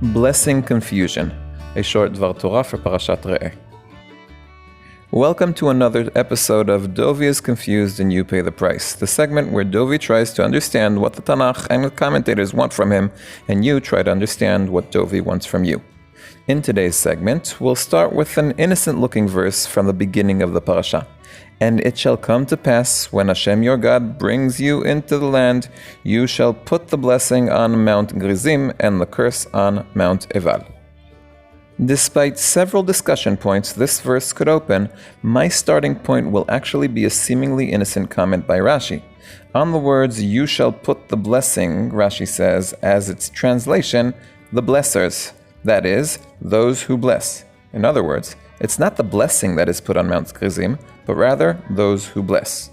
Blessing Confusion, a short Dvar Torah for Parashat Re'eh. Welcome to another episode of Dovi is Confused and You Pay the Price, the segment where Dovi tries to understand what the Tanakh and the commentators want from him, and you try to understand what Dovi wants from you. In today's segment, we'll start with an innocent-looking verse from the beginning of the parashah. And it shall come to pass, when Hashem your God brings you into the land, you shall put the blessing on Mount Gerizim and the curse on Mount Eval. Despite several discussion points this verse could open, my starting point will actually be a seemingly innocent comment by Rashi. On the words, you shall put the blessing, Rashi says, as its translation, the blessers, that is, those who bless. In other words, it's not the blessing that is put on Mount Gerizim, but rather those who bless.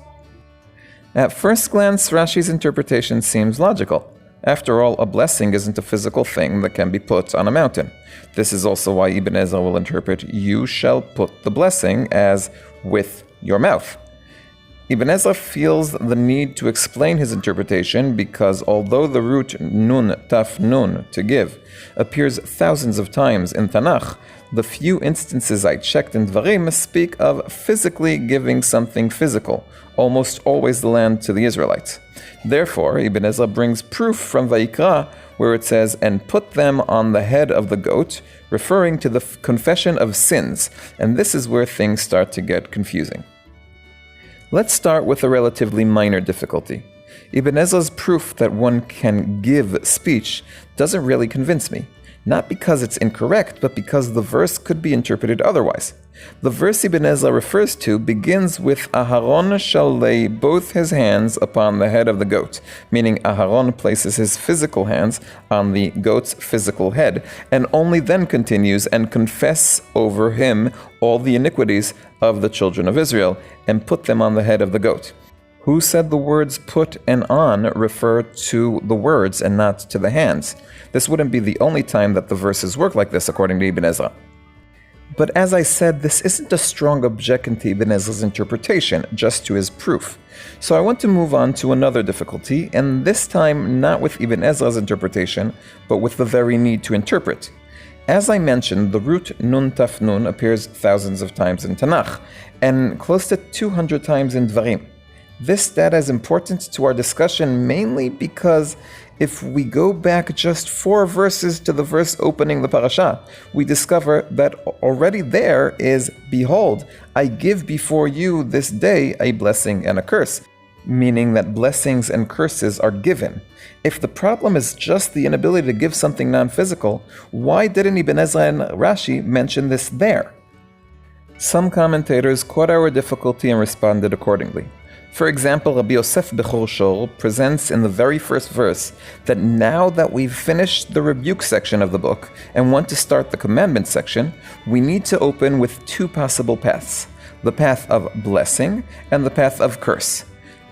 At first glance, Rashi's interpretation seems logical. After all, a blessing isn't a physical thing that can be put on a mountain. This is also why Ibn Ezra will interpret, you shall put the blessing as with your mouth. Ibn Ezra feels the need to explain his interpretation because although the root n.t.n, to give, appears thousands of times in Tanakh, the few instances I checked in Devarim speak of physically giving something physical, almost always the land to the Israelites. Therefore, Ibn Ezra brings proof from Vayikra, where it says, and put them on the head of the goat, referring to the confession of sins, and this is where things start to get confusing. Let's start with a relatively minor difficulty. Ibn Ezra's proof that one can give speech doesn't really convince me. Not because it's incorrect, but because the verse could be interpreted otherwise. The verse Ibn Ezra refers to begins with Aharon shall lay both his hands upon the head of the goat, meaning Aharon places his physical hands on the goat's physical head, and only then continues and confess over him all the iniquities of the children of Israel, and put them on the head of the goat. Who said the words put and on refer to the words and not to the hands? This wouldn't be the only time that the verses work like this, according to Ibn Ezra. But as I said, this isn't a strong objection to Ibn Ezra's interpretation, just to his proof. So I want to move on to another difficulty, and this time not with Ibn Ezra's interpretation, but with the very need to interpret. As I mentioned, the root n.t.n appears thousands of times in Tanakh, and close to 200 times in Devarim. This data is important to our discussion mainly because if we go back just 4 verses to the verse opening the parashah, we discover that already there is, behold, I give before you this day a blessing and a curse, meaning that blessings and curses are given. If the problem is just the inability to give something non-physical, why didn't Ibn Ezra and Rashi mention this there? Some commentators caught our difficulty and responded accordingly. For example, Rabbi Yosef Bechor Shor presents in the very first verse that now that we've finished the rebuke section of the book and want to start the commandment section, we need to open with 2 possible paths, the path of blessing and the path of curse.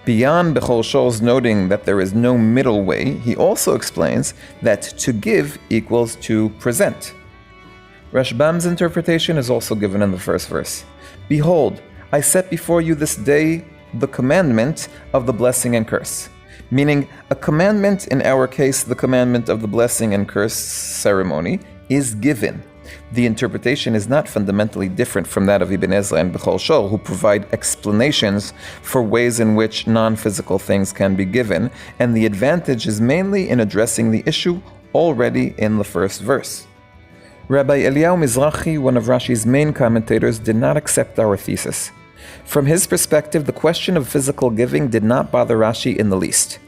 Beyond Bechor Shor's noting that there is no middle way, he also explains that to give equals to present. Rashbam's interpretation is also given in the first verse. Behold, I set before you this day the commandment of the blessing and curse, meaning a commandment, in our case the commandment of the blessing and curse ceremony, is given. The interpretation is not fundamentally different from that of Ibn Ezra and Bechor Shor, who provide explanations for ways in which non-physical things can be given, and the advantage is mainly in addressing the issue already in the first verse. Rabbi Eliyahu Mizrahi, one of Rashi's main commentators, did not accept our thesis. From his perspective, the question of physical giving did not bother Rashi in the least.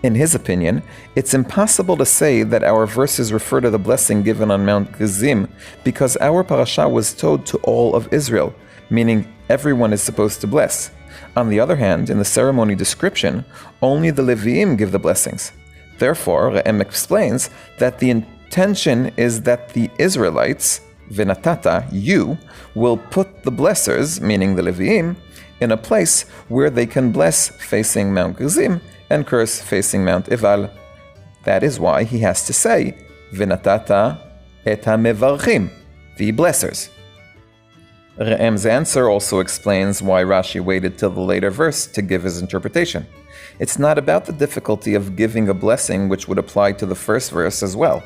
In his opinion, it's impossible to say that our verses refer to the blessing given on Mount Gerizim because our parashah was told to all of Israel, meaning everyone is supposed to bless. On the other hand, in the ceremony description, only the Leviim give the blessings. Therefore, Re'em explains that the intention is that the Israelites, Venatata, you, will put the blessers, meaning the Leviim, in a place where they can bless facing Mount Gerizim and curse facing Mount Eval. That is why he has to say, Venatata et hamevarchim, the blessers. Re'em's answer also explains why Rashi waited till the later verse to give his interpretation. It's not about the difficulty of giving a blessing which would apply to the first verse as well.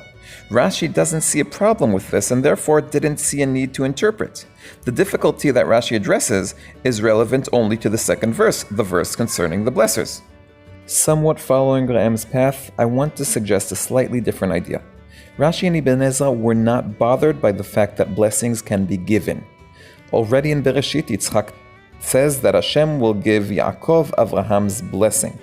Rashi doesn't see a problem with this and therefore didn't see a need to interpret. The difficulty that Rashi addresses is relevant only to the second verse, the verse concerning the blessers. Somewhat following Ra'am's path, I want to suggest a slightly different idea. Rashi and Ibn Ezra were not bothered by the fact that blessings can be given. Already in Bereshit, Yitzchak says that Hashem will give Yaakov Avraham's blessing.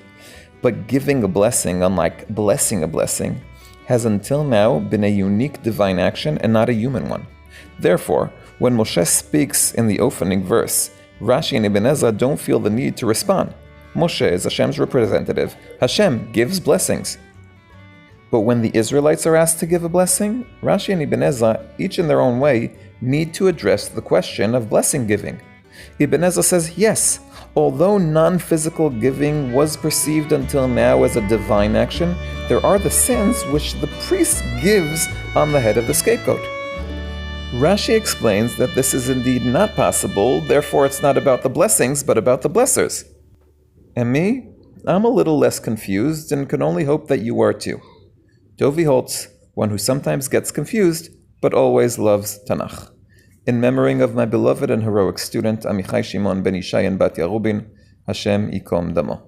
But giving a blessing, unlike blessing a blessing, has until now been a unique divine action and not a human one. Therefore, when Moshe speaks in the opening verse, Rashi and Ibn Ezra don't feel the need to respond. Moshe is Hashem's representative. Hashem gives blessings. But when the Israelites are asked to give a blessing, Rashi and Ibn Ezra, each in their own way, need to address the question of blessing giving. Ibn Ezra says, yes, although non-physical giving was perceived until now as a divine action, there are the sins which the priest gives on the head of the scapegoat. Rashi explains that this is indeed not possible, therefore it's not about the blessings, but about the blessers. And me? I'm a little less confused and can only hope that you are too. Dovi Holtz, one who sometimes gets confused, but always loves Tanakh. In memory of my beloved and heroic student, Amichai Shimon ben Ishai and Batya Rubin, Hashem Yikom Damo.